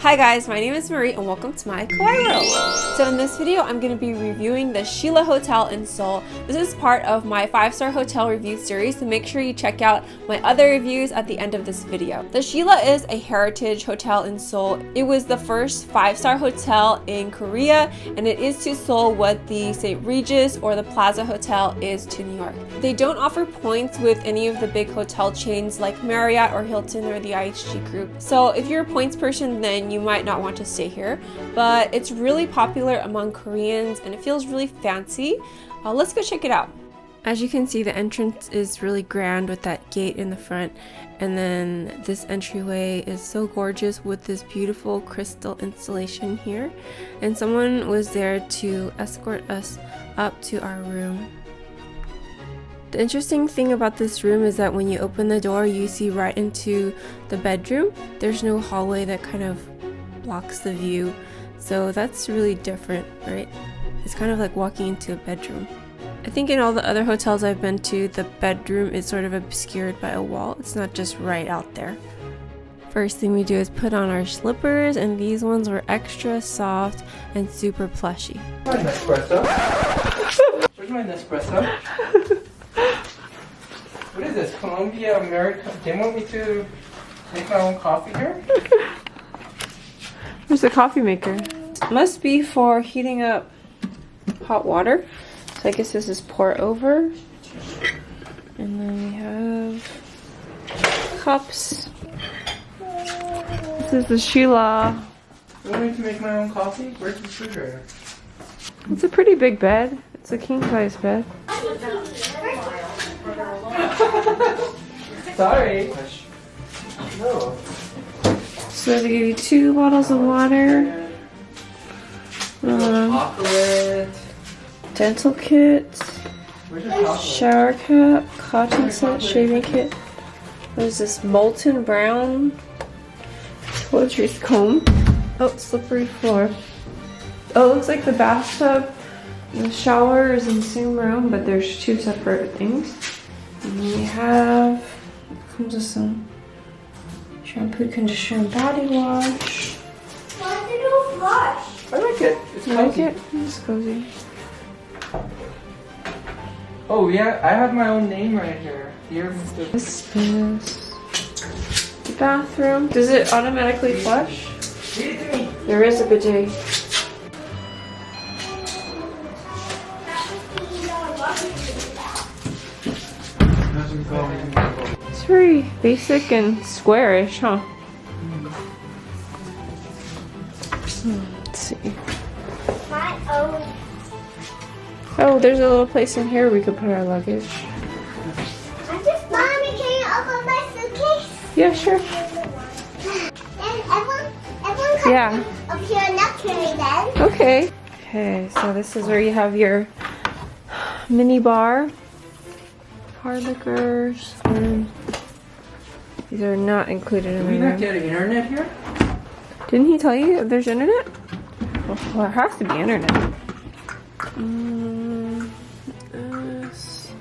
Hi guys, my name is Marie and welcome to my Kawaii world. So in this video, I'm going to be reviewing the Shilla Hotel in Seoul. This is part of my 5-star hotel review series, so make sure you check out my other reviews at the end of this video. The Shilla is a heritage hotel in Seoul. It was the first 5-star hotel in Korea, and it is to Seoul what the St. Regis or the Plaza Hotel is to New York. They don't offer points with any of the big hotel chains like Marriott or Hilton or the IHG group. So if you're a points person, then you might not want to stay here, but it's really popular among Koreans and it feels really fancy. Let's go check it out. As you can see, the entrance is really grand with that gate in the front, and then this entryway is so gorgeous with this beautiful crystal installation here, and someone was there to escort us up to our room. The interesting thing about this room is that when you open the door, you see right into the bedroom. There's no hallway that kind of blocks the view, so that's really different, right? It's kind of like walking into a bedroom. I think in all the other hotels I've been to, the bedroom is sort of obscured by a wall. It's not just right out there. First thing we do is put on our slippers, and these ones were extra soft and super plushy. Where's my Nespresso? Where's my Nespresso? What is this? Colombia American? They want me to make my own coffee here? Where's the coffee maker? Must be for heating up hot water. So I guess this is pour over. And then we have cups. This is the Shilla. You want me to make my own coffee? Where's the sugar? It's a pretty big bed. It's a king size bed. Sorry. No. So they give you 2 bottles of water. Chocolate. Dental kit. Where's your chocolate? Shower cap. Cotton set. Shaving kit. What is this? Molten brown toiletries comb. Oh, slippery floor. Oh, it looks like the bathtub and the shower is in the same room, but there's 2 separate things. And we have, comes with some shampoo, conditioner, and body wash. Why did you flush? I like it. It's You like cozy. it? It's cozy. Oh yeah, I have my own name right here. Here, Mr. This is the bathroom. Does it automatically flush? Read it to me. There is a bidet. It's very basic and squarish, huh? Let's see. My own. Oh, there's a little place in here we could put our luggage. Mommy, can you open my suitcase? Yeah, sure. And everyone come Yeah. up here next to me then. Okay. Okay, so this is where you have your minibar, hard liquors, and these are not included Do in we the not room. get internet here? Didn't he tell you there's internet? Well, there has to be internet. This.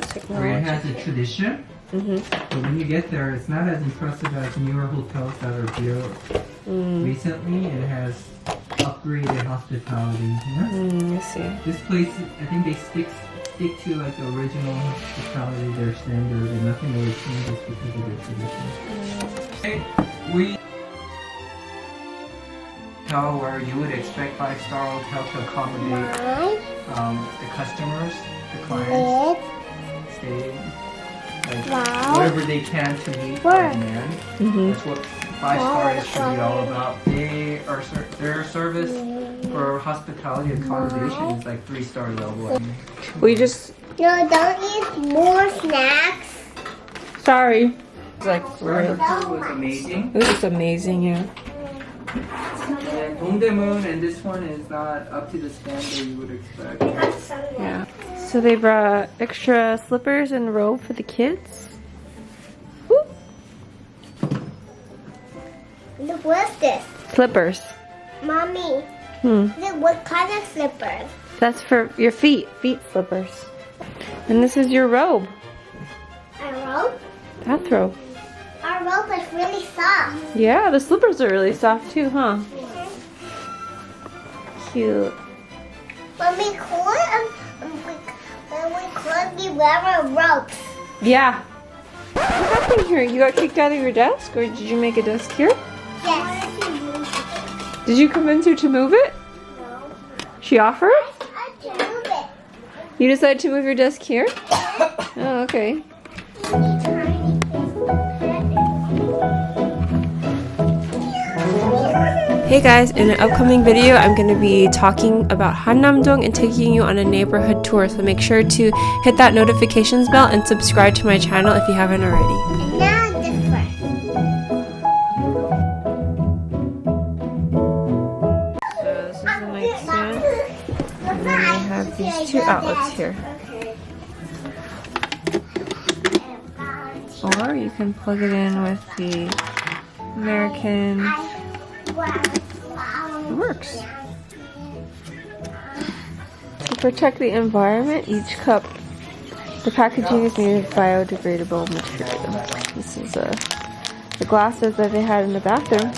Take more Korea watch. has a tradition, but when you get there, it's not as impressive as newer hotels that are built recently. It has upgraded hospitality. I see. This place, I think they stick to like the original hospitality, their standard, and nothing really changes because of their tradition. We hotel where you would expect 5-star hotel to accommodate the customers, the clients. Stay, like, whatever they can to meet their demand. That's what 5-star is really all about. Their service for hospitality accommodation is like 3-star level. We just. No, don't eat more snacks. Sorry. It's like Forever food was amazing. This is amazing, yeah. And Dongdaemun and this one is not up to the standard you would expect. Yeah. So they brought extra slippers and robe for the kids. Woo. Look, what's this? Slippers. Mommy, Hmm. what kind of slippers? That's for your feet. Feet slippers. And this is your robe. Our robe? Bathrobe. Our robe is really soft. Yeah, the slippers are really soft too, huh? Cute. When we could, we wear our ropes. Yeah. What happened here? You got kicked out of your desk, or did you make a desk here? Yes. Did you convince her to move it? No. She offered? I can move it. You decided to move your desk here? Oh, okay. Hey guys, in an upcoming video, I'm going to be talking about Hannam-dong and taking you on a neighborhood tour. So make sure to hit that notifications bell and subscribe to my channel if you haven't already. And now this one. So this is the nightstand. And then we have these two outlets here. Or you can plug it in with the American. It works. To protect the environment, each cup, the packaging is made of biodegradable material. This is the glasses that they had in the bathroom.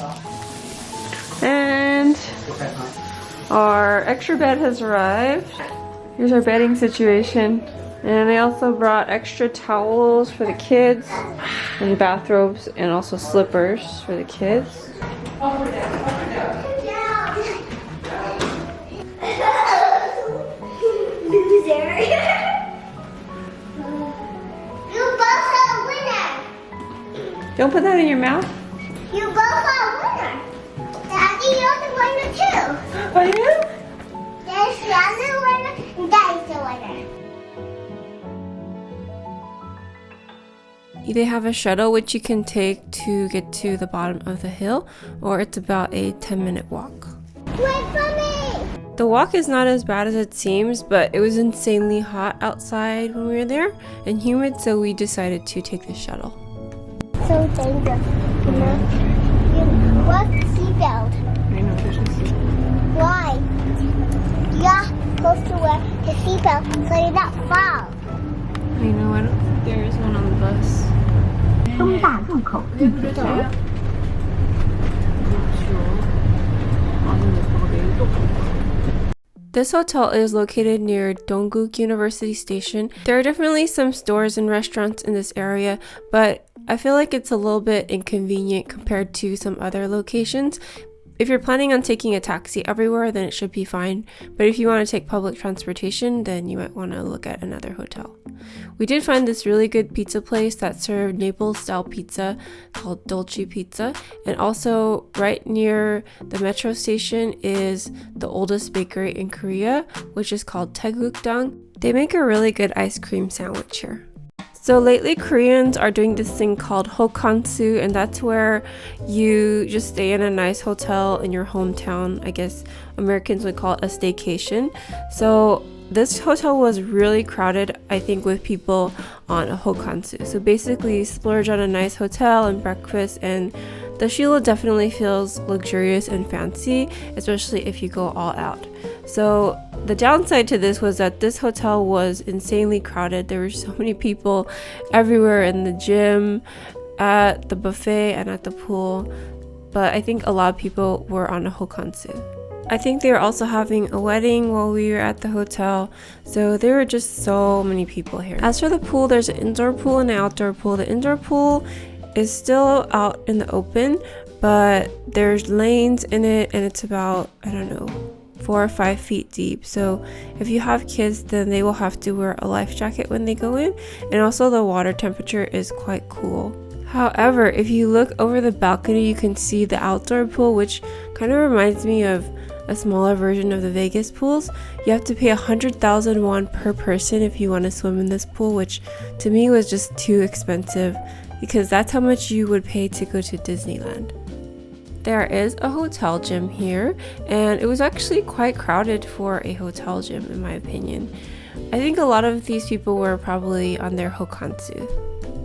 And our extra bed has arrived. Here's our bedding situation. And they also brought extra towels for the kids, and bathrobes, and also slippers for the kids. Loser. You both are a winner. Don't put that in your mouth. You both are a winner. Daddy, you're the winner too. Oh yeah? There's the other winner, and Daddy's the winner. They have a shuttle which you can take to get to the bottom of the hill, or it's about a 10-minute walk. Wait for me. The walk is not as bad as it seems, but it was insanely hot outside when we were there and humid, so we decided to take the shuttle. So dangerous, you know. What's the seatbelt? I know, there's no seatbelt. Why? You're supposed to wear the seatbelt so you don't fall. I know, I don't think there is one on the bus. This hotel is located near Dongguk University Station. There are definitely some stores and restaurants in this area, but I feel like it's a little bit inconvenient compared to some other locations. If you're planning on taking a taxi everywhere, then it should be fine. But if you want to take public transportation, then you might want to look at another hotel. We did find this really good pizza place that served Naples-style pizza called Dolce Pizza. And also right near the metro station is the oldest bakery in Korea, which is called Taegukdang. They make a really good ice cream sandwich here. So lately Koreans are doing this thing called hokansu, and that's where you just stay in a nice hotel in your hometown. I guess Americans would call it a staycation. So this hotel was really crowded, I think, with people on a hokansu. So basically you splurge on a nice hotel and breakfast, and the Shilla definitely feels luxurious and fancy, especially if you go all out. So the downside to this was that this hotel was insanely crowded. There were so many people everywhere, in the gym, at the buffet, and at the pool. But I think a lot of people were on a hokansu. I think they were also having a wedding while we were at the hotel, so there were just so many people here. As for the pool, there's an indoor pool and an outdoor pool. The indoor pool is still out in the open, but there's lanes in it, and it's about, I don't know, 4 or 5 feet deep. So if you have kids, then they will have to wear a life jacket when they go in, and also the water temperature is quite cool. However, if you look over the balcony, you can see the outdoor pool, which kind of reminds me of a smaller version of the Vegas pools. You have to pay 100,000 won per person if you want to swim in this pool, which to me was just too expensive, because that's how much you would pay to go to Disneyland. There is a hotel gym here, and it was actually quite crowded for a hotel gym in my opinion. I think a lot of these people were probably on their hokansu.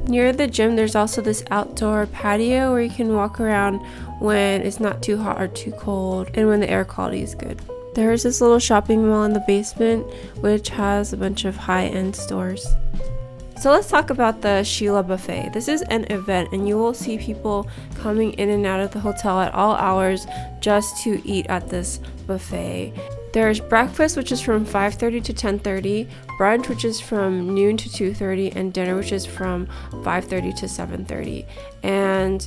Near the gym, there's also this outdoor patio where you can walk around when it's not too hot or too cold, and when the air quality is good. There's this little shopping mall in the basement which has a bunch of high-end stores. So let's talk about the Shilla buffet. This is an event and you will see people coming in and out of the hotel at all hours just to eat at this buffet. There's breakfast, which is from 5:30 to 10:30, brunch, which is from noon to 2:30, and dinner, which is from 5:30 to 7:30. And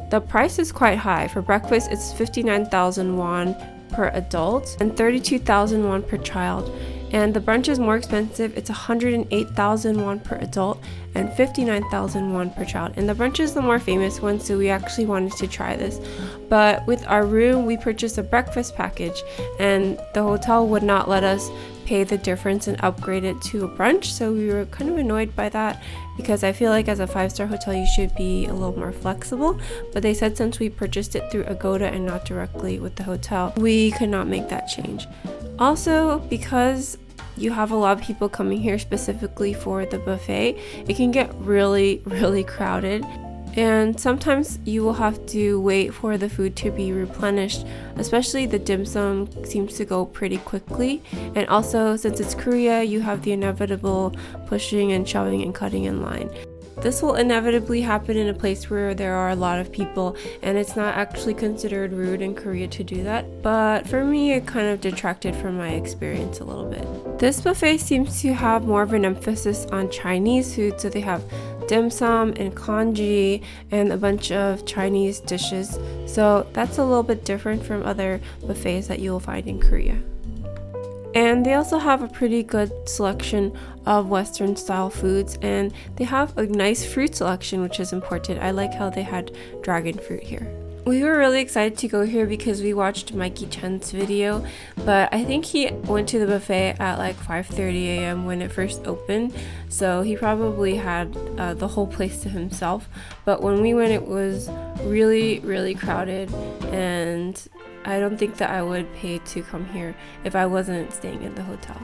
the price is quite high. For breakfast, it's 59,000 won per adult and 32,000 won per child. And the brunch is more expensive. It's 108,000 won per adult and 59,000 won per child. And the brunch is the more famous one, so we actually wanted to try this. But with our room, we purchased a breakfast package, and the hotel would not let us pay the difference and upgrade it to a brunch. So we were kind of annoyed by that, because I feel like as a 5-star hotel, you should be a little more flexible. But they said since we purchased it through Agoda and not directly with the hotel, we could not make that change. Also, because you have a lot of people coming here specifically for the buffet, it can get really crowded, and sometimes you will have to wait for the food to be replenished, especially the dim sum seems to go pretty quickly. And also, since it's Korea, you have the inevitable pushing and shoving and cutting in line. This will inevitably happen in a place where there are a lot of people, and it's not actually considered rude in Korea to do that, but for me it kind of detracted from my experience a little bit. This buffet seems to have more of an emphasis on Chinese food, so they have dim sum and congee and a bunch of Chinese dishes, so that's a little bit different from other buffets that you will find in Korea. And they also have a pretty good selection of Western style foods, and they have a nice fruit selection, which is important. I like how they had dragon fruit here. We were really excited to go here because we watched Mikey Chen's video, but I think he went to the buffet at like 5:30 a.m. when it first opened, so he probably had the whole place to himself. But when we went, it was really crowded, and I don't think that I would pay to come here if I wasn't staying in the hotel.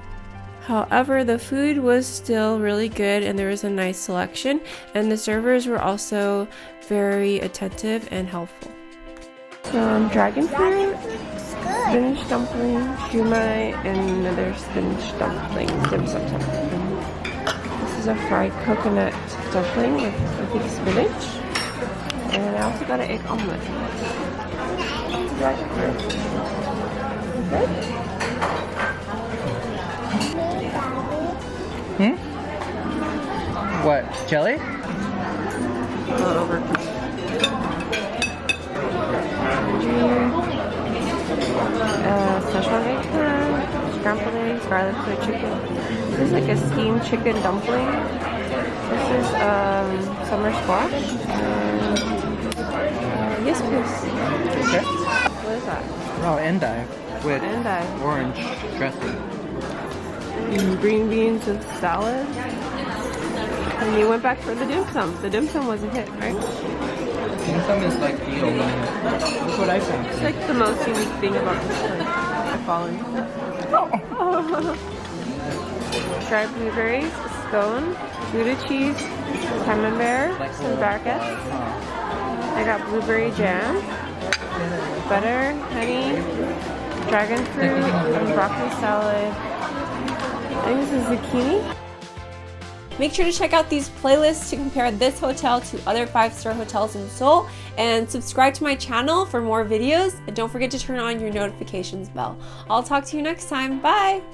However, the food was still really good and there was a nice selection, and the servers were also very attentive and helpful. Some dragon fruit, spinach dumpling, shumai, and another spinach dumpling, dim sum dumpling. This is a fried coconut dumpling with, I think, spinach. And I also got an egg omelet. Dragon fruit. Okay. What? Jelly? Overcooked. Szechuan eggplant, scrambled eggs, garlic clear chicken. This is like a steamed chicken dumpling. This is summer squash. Yes, please. Okay. What is that? Oh, endive with Endive. orange dressing. Green beans with salad. And you went back for the dim sum. The dim sum was a hit, right? Dim sum is like the only. That's what I think. It's like the most unique thing about this place. I follow you. Oh. Dried blueberries, scone, Gouda cheese, camembert, some baguettes. I got blueberry jam, butter, honey, dragon fruit, and broccoli salad. I think this is zucchini. Make sure to check out these playlists to compare this hotel to other 5-star hotels in Seoul, and subscribe to my channel for more videos, and don't forget to turn on your notifications bell. I'll talk to you next time. Bye!